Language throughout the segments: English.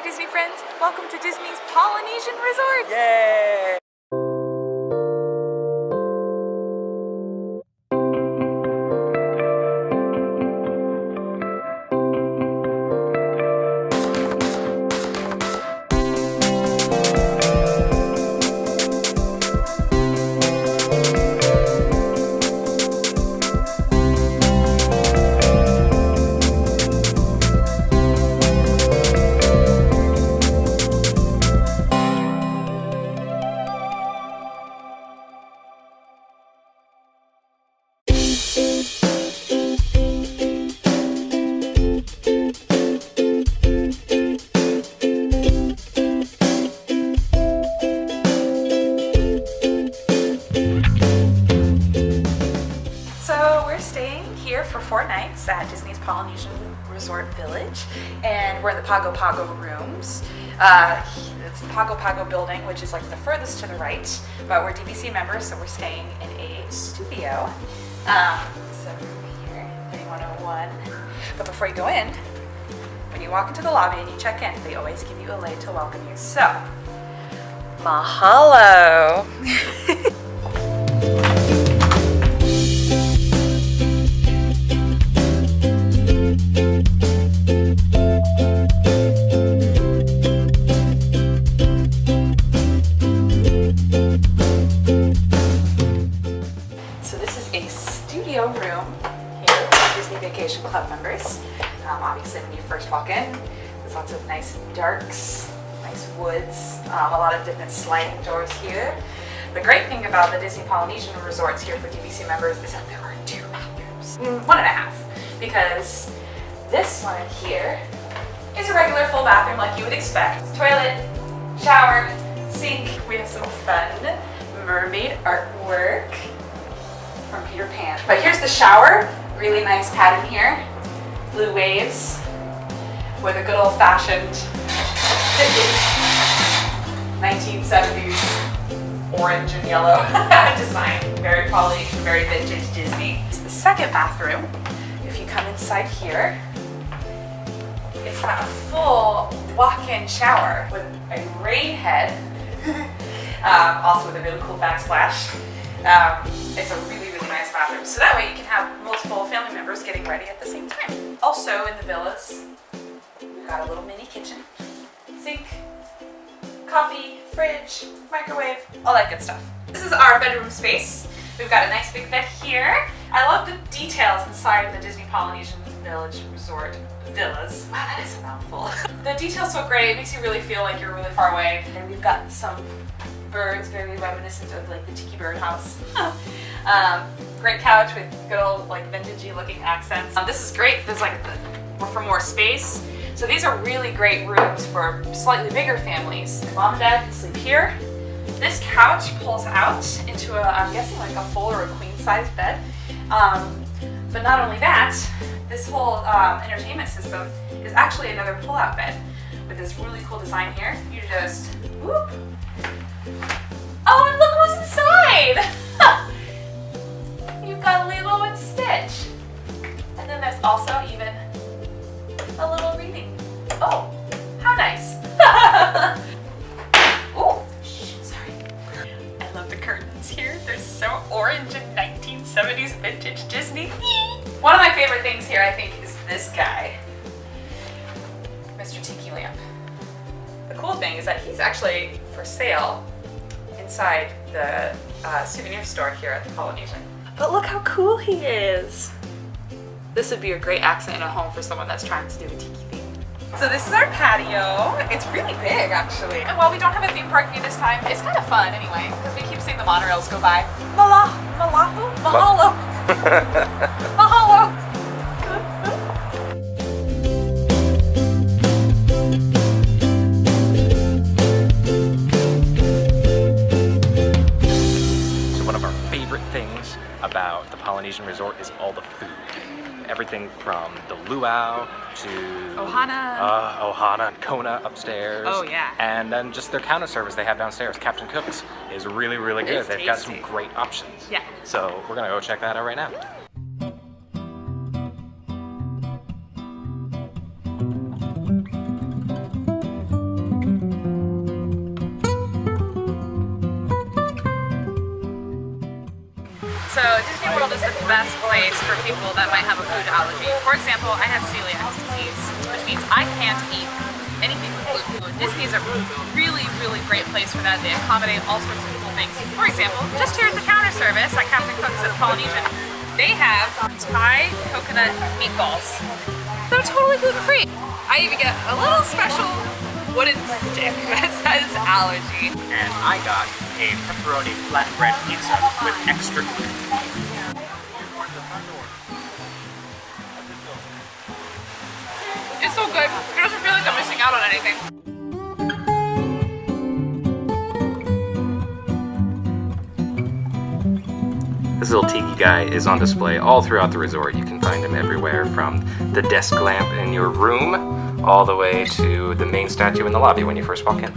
Disney friends, welcome to Disney's Polynesian Resort! Yay! For 4 nights at Disney's Polynesian Resort Village, and we're in the Pago Pago rooms. It's the Pago Pago building, which is like the furthest to the right, but we're DVC members, so we're staying in a studio. So here, 3101. But before you go in, when you walk into the lobby and you check in, they always give you a lei to welcome you. So, mahalo! Room here for Disney Vacation Club members. Obviously when you first walk in, there's lots of nice darks, nice woods, a lot of different sliding doors here. The great thing about the Disney Polynesian resorts here for DVC members is that there are 2 bathrooms. 1.5, because this one here is a regular full bathroom like you would expect. Toilet, shower, sink. We have some fun mermaid artwork from Peter Pan. But here's the shower, really nice pattern here. Blue waves with a good old-fashioned 1970s orange and yellow design. Very Polynesian, very vintage Disney. It's the second bathroom. If you come inside here, it's got a full walk-in shower with a rain head, also with a really cool backsplash. It's a really nice bathroom, so that way you can have multiple family members getting ready at the same time. Also in the villas, we've got a little mini kitchen, sink, coffee, fridge, microwave, all that good stuff. This is our bedroom space. We've got a nice big bed here. I love the details inside the Disney Polynesian Village Resort Villas. Wow, that is a mouthful. The detail's so great, it makes you really feel like you're really far away. And we've got some birds, very reminiscent of like the Tiki Bird house. Great couch with good old like vintagey looking accents. This is great. There's like for more space. So these are really great rooms for slightly bigger families. Mom and Dad can sleep here. This couch pulls out into a, I'm guessing like a full or a queen size bed. But not only that, this whole entertainment system is actually another pull-out bed with this really cool design here. You just whoop. Oh, and look what's inside! You've got Lilo and Stitch. And then there's also even a little reading. Oh, how nice. Oh, sorry. I love the curtains here. They're so orange and 1970s vintage Disney. One of my favorite things here, I think, is this guy, Mr. Tiki Lamp. The cool thing is that he's actually for sale inside the souvenir store here at the Polynesian. But look how cool he is. This would be a great accent in a home for someone that's trying to do a tiki theme. So this is our patio. It's really big actually. And while we don't have a theme park this time, it's kind of fun anyway, because we keep seeing the monorails go by. Mahalo. Mahalo. Things about the Polynesian Resort is all the food. Everything from the luau to Ohana and Kona upstairs. Oh yeah. And then just their counter service they have downstairs, Captain Cook's, is really, really good. They've got some great options. Yeah. So we're gonna go check that out right now. So Disney World is the best place for people that might have a food allergy. For example, I have celiac disease, which means I can't eat anything with gluten. Disney is a really, really great place for that. They accommodate all sorts of cool things. For example, just here at the counter service at Captain Cook's at Polynesian, they have Thai coconut meatballs. They're totally gluten-free. I even get a little special wooden stick that says allergy. And I got a pepperoni flatbread pizza with extra gluten. It's so good. It doesn't feel like I'm missing out on anything. This little tiki guy is on display all throughout the resort. You can find him everywhere, from the desk lamp in your room all the way to the main statue in the lobby when you first walk in.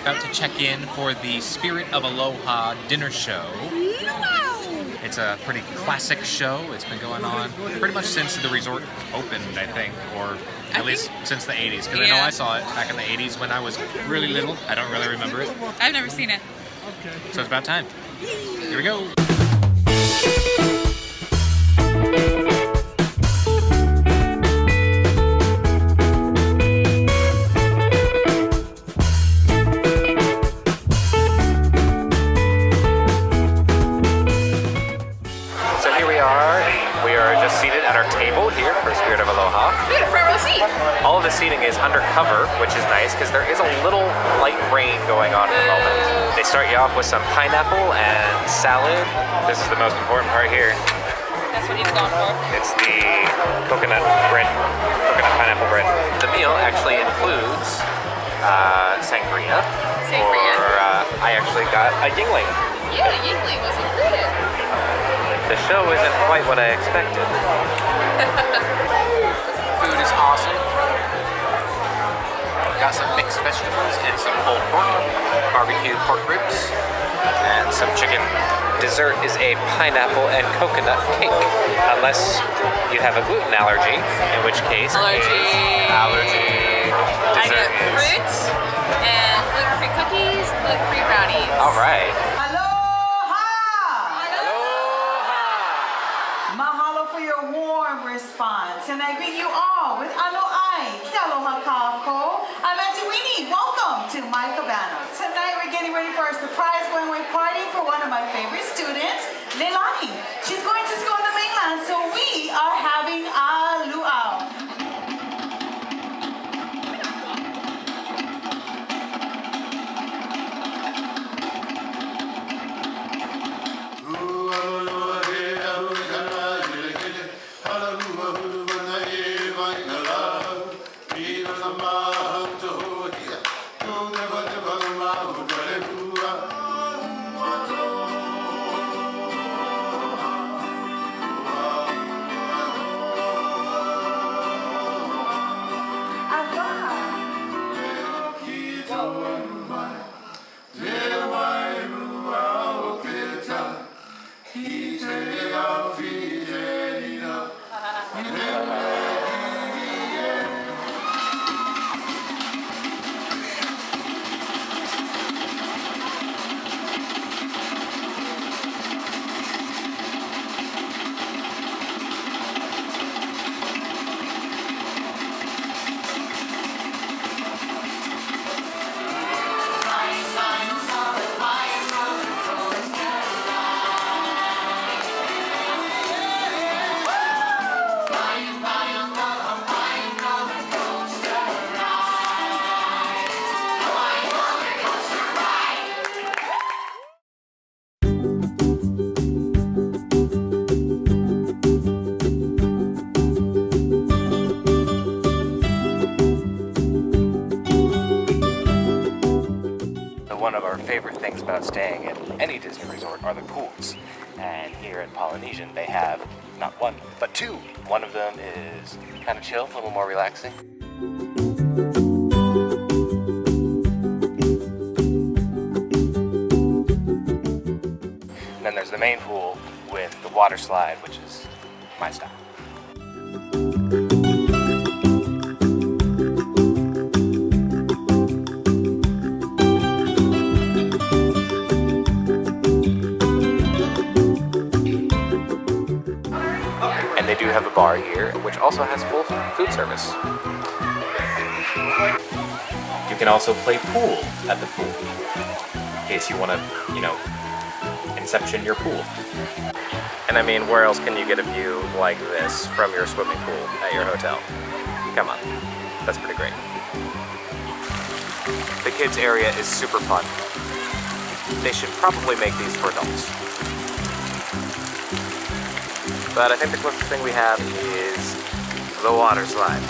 About to check in for the Spirit of Aloha dinner show. It's a pretty classic show. It's been going on pretty much since the resort opened, I think, or at least since the 80s. Because I know I saw it back in the 80s when I was really little. I don't really remember it. I've never seen it. So it's about time. Here we go. Seated at our table here for Spirit of Aloha. We got a front row seat. All of the seating is undercover, which is nice because there is a little light rain going on at the moment. They start you off with some pineapple and salad. This is the most important part here. That's what he's going for. It's the coconut bread, coconut pineapple bread. The meal actually includes sangria. Or I actually got a yingling. Yeah, the yingling was included. The show isn't quite what I expected. Food is awesome. Got some mixed vegetables and some pulled pork, barbecued pork ribs, and some chicken. Dessert is a pineapple and coconut cake, unless you have a gluten allergy, in which case allergy. I get fruits and gluten-free cookies, gluten-free brownies. All right. Response, and I greet you all with aloha, aloha kako. I'm Auntie Weenie. Welcome to my cabana. Tonight we're getting ready for a surprise going-away party for one of my favorite students, Leilani. She's going to school on the mainland, so we are having a luau. One of our favorite things about staying at any Disney resort are the pools. And here at Polynesian, they have not one, but two. One of them is kind of chill, a little more relaxing. And then there's the main pool with the water slide, which is my style. do have a bar here, which also has full food service. You can also play pool at the pool, in case you want to, you know, inception your pool. And I mean, where else can you get a view like this from your swimming pool at your hotel? Come on, that's pretty great. The kids area is super fun. They should probably make these for adults. But I think the closest thing we have is the water slide.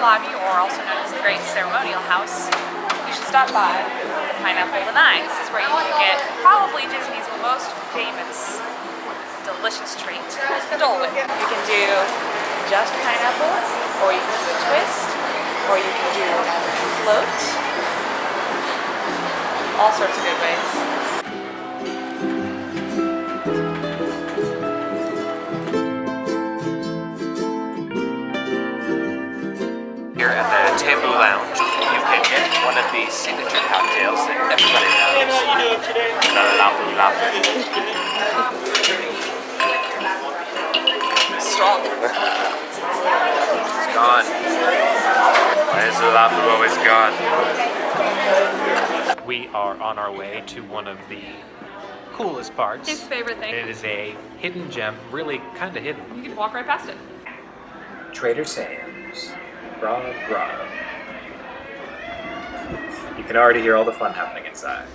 Lobby, or also known as the Great Ceremonial House, you should stop by the Pineapple and Ice. This is where you can get probably Disney's most famous delicious treat, Dole Whip. You can do just pineapple, or you can do a twist, or you can do float. All sorts of good ways. Here at the Tambu Lounge, you can get one of these signature cocktails that everybody knows. The Lapu Lapu. Strong. It's gone. Why is the Lapu always gone? We are on our way to one of the coolest parts. His favorite thing. It is a hidden gem, really kind of hidden. You can walk right past it. Trader Sam's. Grotto. You can already hear all the fun happening inside.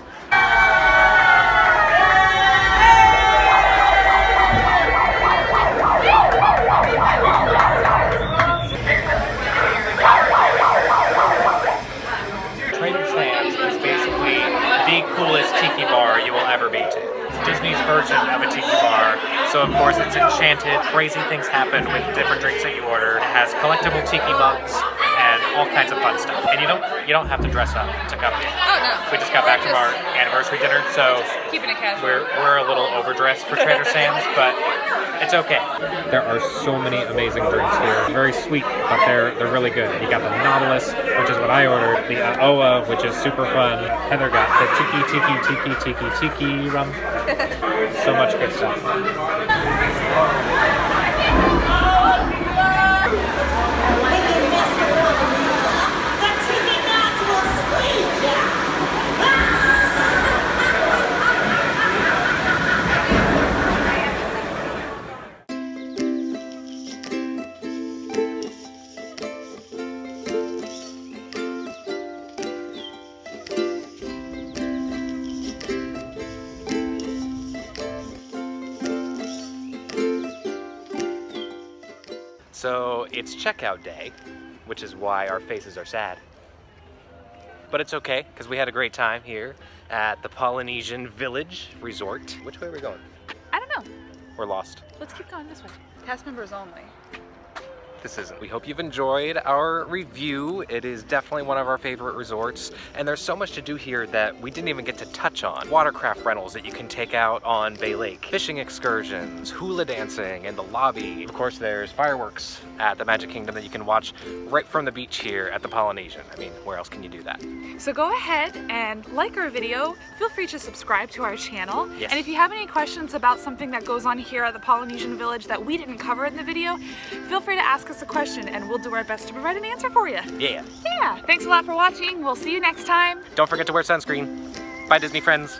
Trader Sam's is basically the coolest tiki bar you will ever be to. It's Disney's version of a tiki bar, so of course it's enchanted, crazy things happen with different drinks that you order. It has collectible tiki mugs and all kinds of fun stuff. And you don't have to dress up to come here. Oh no. We just got back from our anniversary dinner, so Keeping it casual. we're a little overdressed for Trader Sam's, but it's okay. There are so many amazing drinks here. Very sweet, but they're really good. You got the Nautilus, which is what I ordered. The Aoa, which is super fun. Heather got the Tiki rum. So much good stuff. So it's checkout day, which is why our faces are sad. But it's okay, because we had a great time here at the Polynesian Village Resort. Which way are we going? I don't know. We're lost. Let's keep going this way. Cast members only. skepticism. We hope you've enjoyed our review. It is definitely one of our favorite resorts, and there's so much to do here that we didn't even get to touch on. Watercraft rentals that you can take out on Bay Lake, fishing excursions, hula dancing in the lobby. Of course, there's fireworks at the Magic Kingdom that you can watch right from the beach here at the Polynesian. I mean, where else can you do that? So go ahead and like our video. Feel free to subscribe to our channel. Yes. And if you have any questions about something that goes on here at the Polynesian Village that we didn't cover in the video, feel free to ask us a question and we'll do our best to provide an answer for you. Yeah. Yeah, thanks a lot for watching. We'll see you next time. Don't forget to wear sunscreen. Bye, Disney friends.